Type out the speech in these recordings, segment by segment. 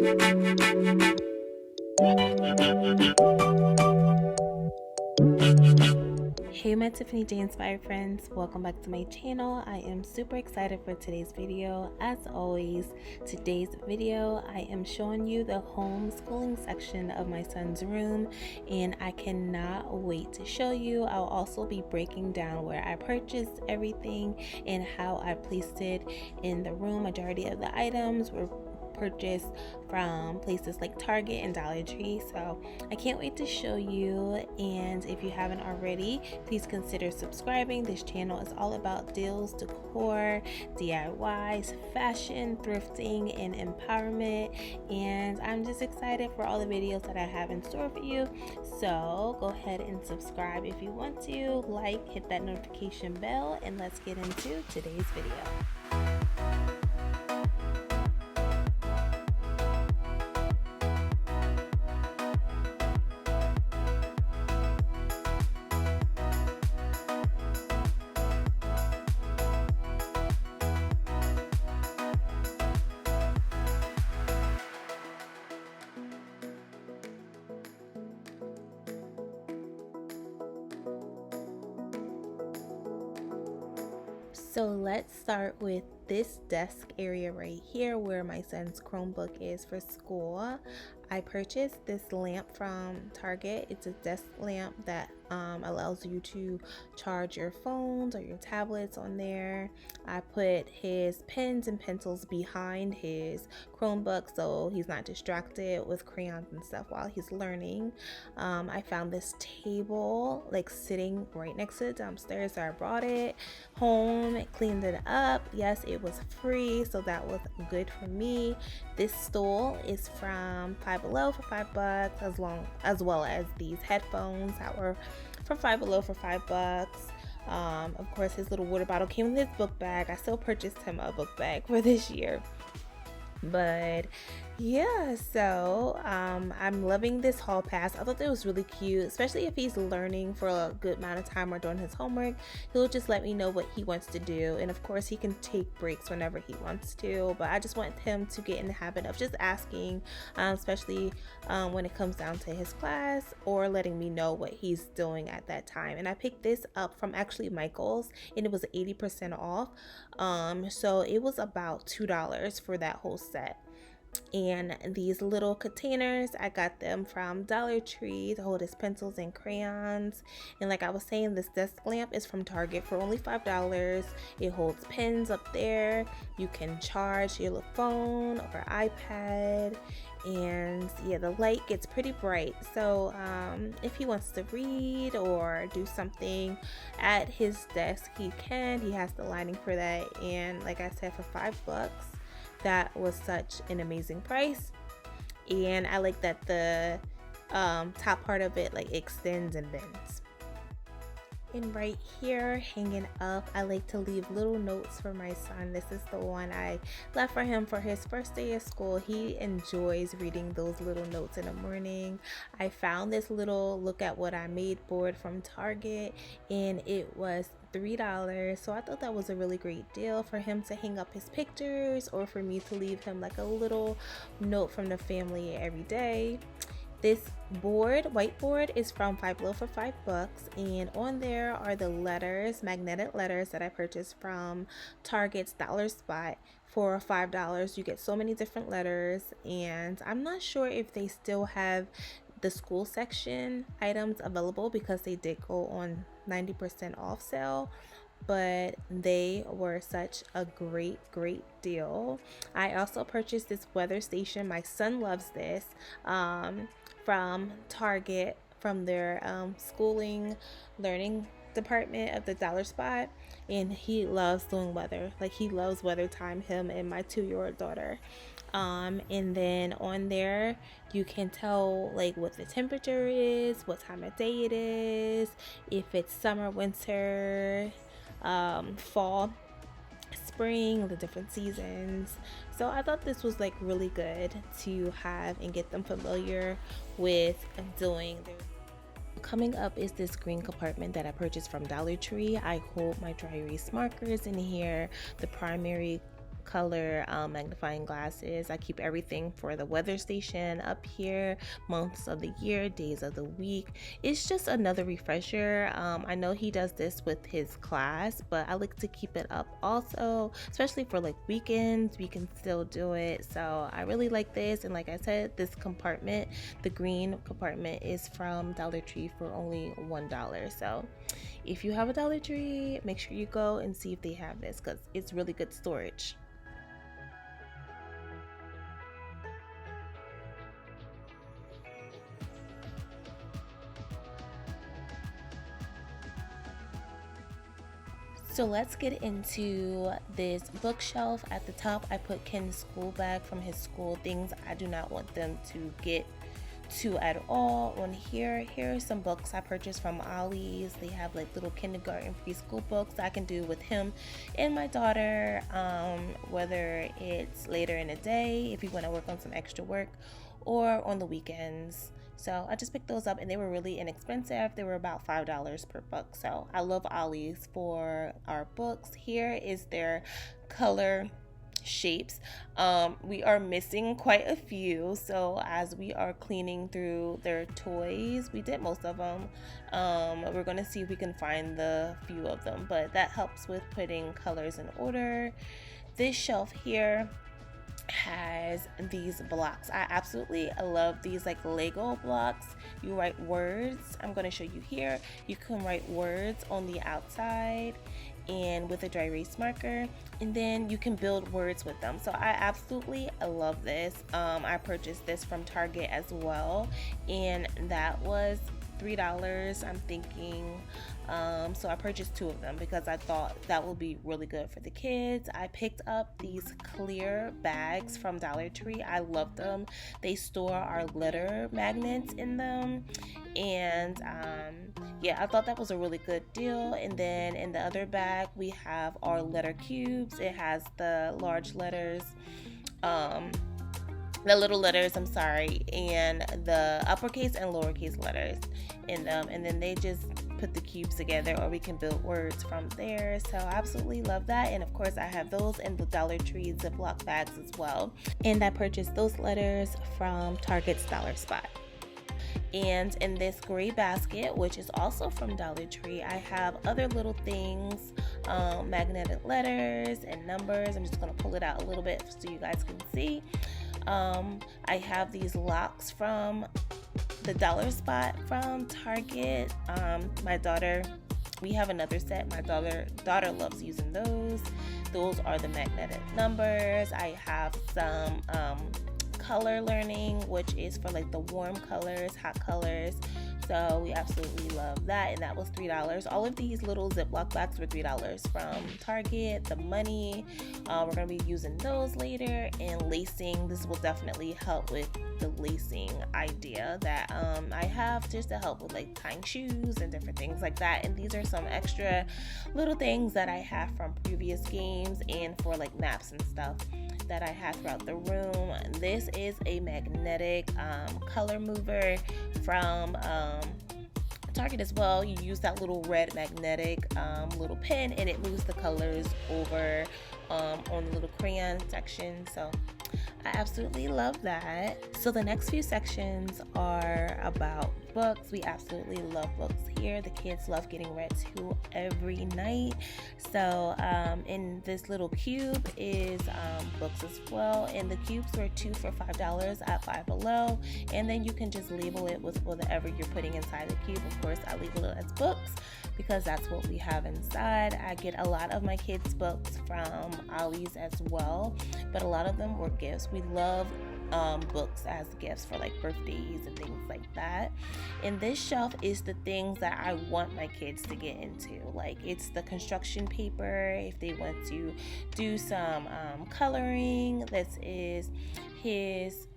Hey my Tiffany J Inspired friends, welcome back to my channel. I am super excited for today's video. As always, today's video I am showing you the homeschooling section of my son's room, and I cannot wait to show you. I'll also be breaking down where I purchased everything and how I placed it in the room. Majority of the items were purchased from places like Target and Dollar Tree, so I can't wait to show you. And if you haven't already, please consider subscribing. This channel is all about deals, decor, DIYs, fashion, thrifting, and empowerment, and I'm just excited for all the videos that I have in store for you. So go ahead and subscribe if you want to, like, hit that notification bell, and let's get into today's video. So let's start with this desk area right here where my son's Chromebook is for school. I purchased this lamp from Target. It's a desk lamp that allows you to charge your phones or your tablets on there. I put his pens and pencils behind his Chromebook so he's not distracted with crayons and stuff while he's learning. I found this table like sitting right next to it downstairs, so I brought it home, cleaned it up. Yes, it was free, so that was good for me. This stool is from Five Below for $5, as well as these headphones that were from Five Below for $5. Of course, his little water bottle came with his book bag. I still purchased him a book bag for this year. But yeah, so I'm loving this hall pass. I thought that was really cute, especially if he's learning for a good amount of time or doing his homework. He'll just let me know what he wants to do, and of course he can take breaks whenever he wants to, but I just want him to get in the habit of just asking, especially when it comes down to his class, or letting me know what he's doing at that time. And I picked this up from actually Michael's, and it was 80% off, so it was about $2 for that whole set. And these little containers, I got them from Dollar Tree to hold his pencils and crayons. And like I was saying, this desk lamp is from Target for only $5. It holds pens up there. You can charge your phone or iPad, and yeah, the light gets pretty bright, so if he wants to read or do something at his desk, he has the lighting for that. And like I said, for $5, that was such an amazing price. And I like that the top part of it like extends and bends. And right here hanging up, I like to leave little notes for my son. This is the one I left for him for his first day of school. He enjoys reading those little notes in the morning. I found this little look at what I made board from Target, and it was $3. So I thought that was a really great deal for him to hang up his pictures, or for me to leave him like a little note from the family every day. This whiteboard is from Five Below for $5, and on there are the letters, magnetic letters that I purchased from Target's Dollar Spot for $5. You get so many different letters, and I'm not sure if they still have the school section items available because they did go on 90% off sale, but they were such a great deal. I also purchased this weather station. My son loves this, from Target, from their schooling learning department of the Dollar Spot, and he loves doing weather. Like, he loves weather time, him and my 2-year-old daughter. And then on there you can tell like what the temperature is, what time of day it is, if it's summer, winter, fall, spring, the different seasons. So I thought this was like really good to have and get them familiar with doing their. Coming up is this green compartment that I purchased from Dollar Tree. I hold my dry erase markers in here. The primary color magnifying glasses. I keep everything for the weather station up here, months of the year, days of the week. It's just another refresher. I know he does this with his class, but I like to keep it up also, especially for like weekends. We can still do it. So I really like this. And like I said, this compartment, the green compartment, is from Dollar Tree for only $1. So if you have a Dollar Tree, make sure you go and see if they have this, because it's really good storage. So let's get into this bookshelf. At the top, I put Ken's school bag from his school, things I do not want them to get to at all. On here are some books I purchased from Ollie's. They have like little kindergarten preschool books I can do with him and my daughter, whether it's later in the day if you want to work on some extra work, or on the weekends. So I just picked those up and they were really inexpensive. They were about $5 per book. So I love Ollie's for our books. Here is their color shapes. We are missing quite a few, so as we are cleaning through their toys, we did most of them. We're going to see if we can find the few of them, but that helps with putting colors in order. This shelf here has these blocks. I absolutely love these like Lego blocks. You write words. I'm going to show you here. You can write words on the outside and with a dry erase marker, and then you can build words with them. So I absolutely love this. I purchased this from Target as well, and that was $3, I'm thinking. So I purchased 2 of them because I thought that would be really good for the kids. I picked up these clear bags from Dollar Tree. I love them. They store our letter magnets in them, and yeah, I thought that was a really good deal. And then in the other bag we have our letter cubes. It has the large letters, the little letters, I'm sorry, and the uppercase and lowercase letters in them, and then they just put the cubes together, or we can build words from there. So I absolutely love that. And of course I have those in the Dollar Tree Ziploc bags as well, and I purchased those letters from Target's Dollar Spot. And in this gray basket, which is also from Dollar Tree, I have other little things, magnetic letters and numbers. I'm just going to pull it out a little bit so you guys can see. I have these locks from the Dollar Spot from Target. My daughter, we have another set. My daughter loves using those. Those are the magnetic numbers. I have some color learning, which is for like the warm colors, hot colors. So we absolutely love that, and that was $3. All of these little Ziploc bags were $3 from Target. The money, we're going to be using those later. And lacing, this will definitely help with the lacing idea that I have, just to help with like tying shoes and different things like that. And these are some extra little things that I have from previous games and for like maps and stuff that I have throughout the room. This is a magnetic color mover from Target as well. You use that little red magnetic little pen, and it moves the colors over on the little crayon section. So I absolutely love that. So the next few sections are about books. We absolutely love books here. The kids love getting read to every night. So in this little cube is books as well, and the cubes were 2 for $5 at Five Below, and then you can just label it with whatever you're putting inside the cube. Of course, I label it as books because that's what we have inside. I get a lot of my kids' books from Ollie's as well, but a lot of them were gifts. We love books as gifts for like birthdays and things like that. And this shelf is the things that I want my kids to get into. Like, it's the construction paper if they want to do some coloring. This is his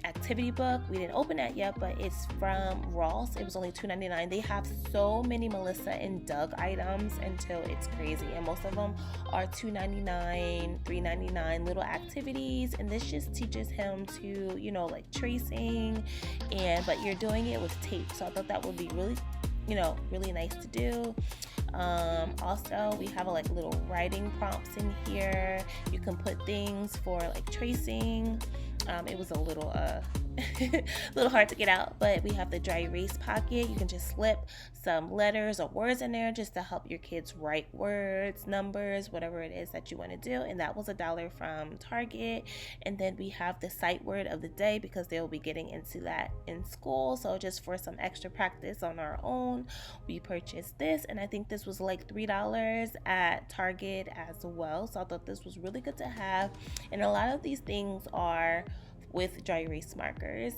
activity book. We didn't open that yet, but it's from Ross. It was only $2.99. They have so many Melissa and Doug items until it's crazy, and most of them are $2.99, $3.99 little activities. And this just teaches him to, you know, like tracing, but you're doing it with tape. So I thought that would be really really nice to do. Also, we have like little writing prompts in here. You can put things for like tracing. It was a little little hard to get out, but we have the dry erase pocket. You can just slip some letters or words in there just to help your kids write words, numbers, whatever it is that you want to do. And that was $1 from Target. And then we have the sight word of the day because they'll be getting into that in school. So just for some extra practice on our own, we purchased this, and I think this was like $3 at Target as well. So I thought this was really good to have. And a lot of these things are with dry erase markers.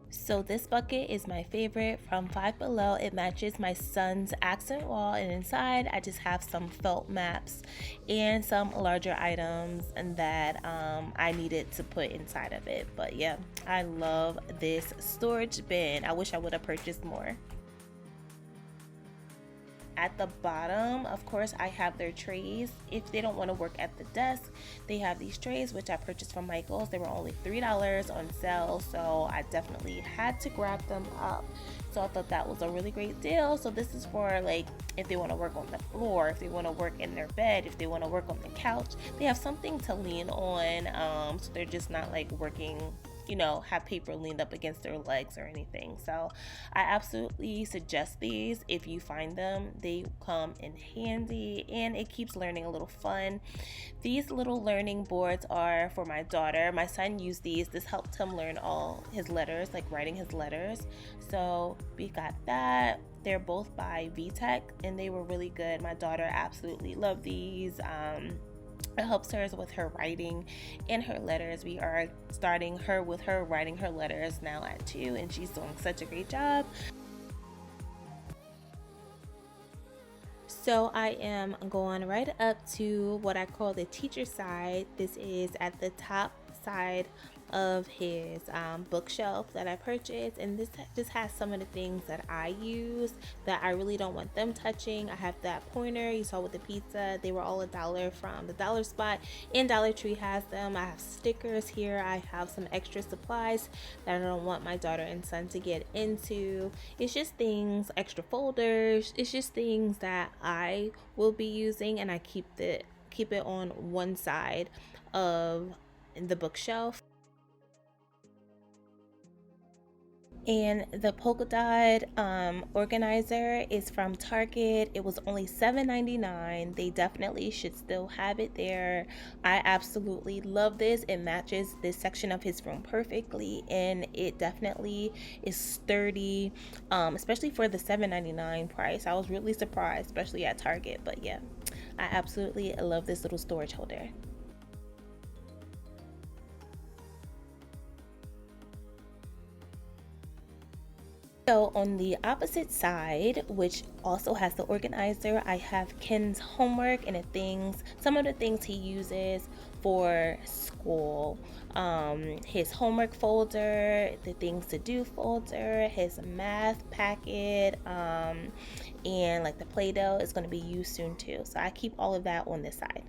So this bucket is my favorite from Five Below. It matches my son's accent wall, and inside I just have some felt maps and some larger items and that I needed to put inside of it. But yeah, I love this storage bin. I wish I would have purchased more. At the bottom, of course, I have their trays. If they don't want to work at the desk, they have these trays, which I purchased from Michael's. They were only $3 on sale, so I definitely had to grab them up. So I thought that was a really great deal. So this is for like if they want to work on the floor, if they want to work in their bed, if they want to work on the couch, they have something to lean on, so they're just not like working, have paper leaned up against their legs or anything. So I absolutely suggest these if you find them. They come in handy and it keeps learning a little fun. These little learning boards are for my daughter. My son used these. This helped him learn all his letters, like writing his letters. So we got that. They're both by VTech and they were really good. My daughter absolutely loved these. It helps her with her writing and her letters. We are starting her with her writing her letters now at 2, and she's doing such a great job. So I am going right up to what I call the teacher side. This is at the top side of his bookshelf that I purchased, and this just has some of the things that I use that I really don't want them touching. I have that pointer you saw with the pizza. They were all $1 from the Dollar Spot, and Dollar Tree has them. I have stickers here. I have some extra supplies that I don't want my daughter and son to get into. It's just things, extra folders. It's just things that I will be using, and I keep it on one side of the bookshelf. And the polka dot organizer is from Target. It was only $7.99. They definitely should still have it there. I absolutely love this. It matches this section of his room perfectly, and it definitely is sturdy, especially for the $7.99 price. I was really surprised, especially at Target. But yeah, I absolutely love this little storage holder. So on the opposite side, which also has the organizer, I have Ken's homework and some of the things he uses for school. His homework folder, the things to do folder, his math packet, and like the Play-Doh is going to be used soon too. So I keep all of that on this side.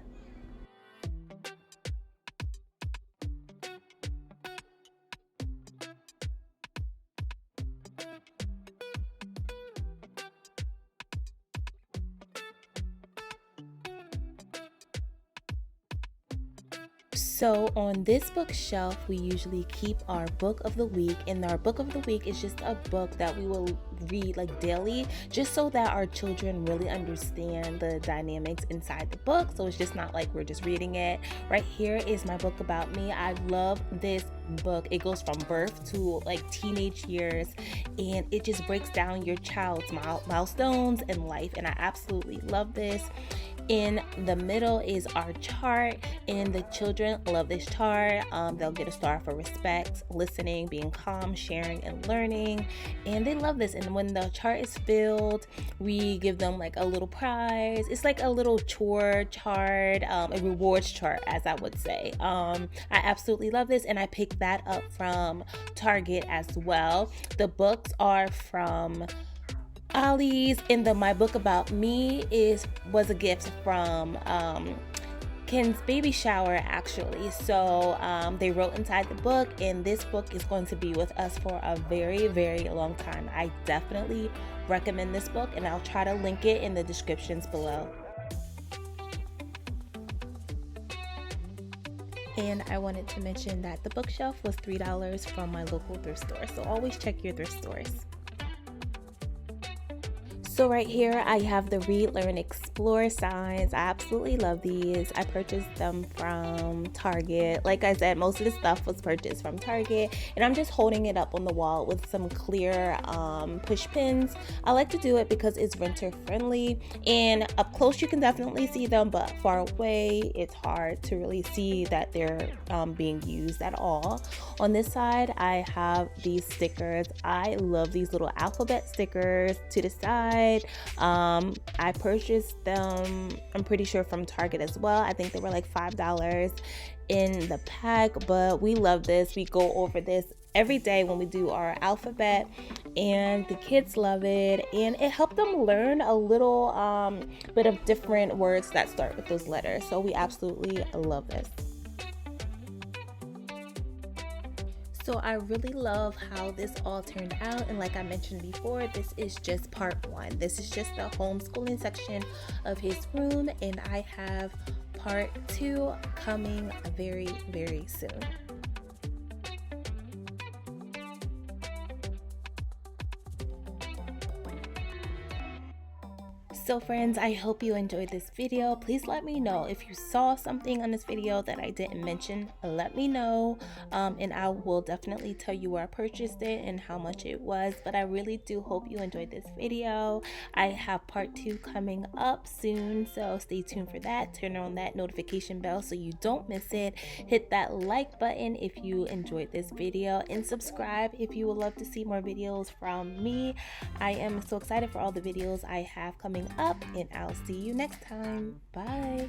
So on this bookshelf, we usually keep our book of the week, and our book of the week is just a book that we will read like daily, just so that our children really understand the dynamics inside the book. So it's just not like we're just reading it. Right here is my book about me. I love this book. It goes from birth to like teenage years, and it just breaks down your child's milestones in life, and I absolutely love this. In the middle is our chart, and the children love this chart. They'll get a star for respect, listening, being calm, sharing, and learning, and they love this. And when the chart is filled, we give them like a little prize. It's like a little chore chart, a rewards chart, as I would say. I absolutely love this, and I picked that up from Target as well. The books are from Ollie's, and my book about me was a gift from Ken's baby shower, actually. So they wrote inside the book, and this book is going to be with us for a very, very long time. I definitely recommend this book, and I'll try to link it in the descriptions below. And I wanted to mention that the bookshelf was $3 from my local thrift store, so always check your thrift stores. So right here I have the Read, Learn, Explore signs. I absolutely love these. I purchased them from Target. Like I said, most of the stuff was purchased from Target, and I'm just holding it up on the wall with some clear push pins. I like to do it because it's renter friendly, and up close you can definitely see them, but far away it's hard to really see that they're being used at all. On this side I have these stickers. I love these little alphabet stickers to the side. I purchased them, I'm pretty sure, from Target as well. I think they were like $5 in the pack, but we love this. We go over this every day when we do our alphabet, and the kids love it, and it helped them learn a little bit of different words that start with those letters. So we absolutely love this. So I really love how this all turned out, and like I mentioned before, this is just part 1. This is just the homeschooling section of his room, and I have part 2 coming very, very soon. So friends, I hope you enjoyed this video. Please let me know if you saw something on this video that I didn't mention. Let me know, and I will definitely tell you where I purchased it and how much it was. But I really do hope you enjoyed this video. I have part 2 coming up soon, so stay tuned for that. Turn on that notification bell so you don't miss it. Hit that like button if you enjoyed this video, and subscribe if you would love to see more videos from me. I am so excited for all the videos I have coming up, and I'll see you next time. Bye.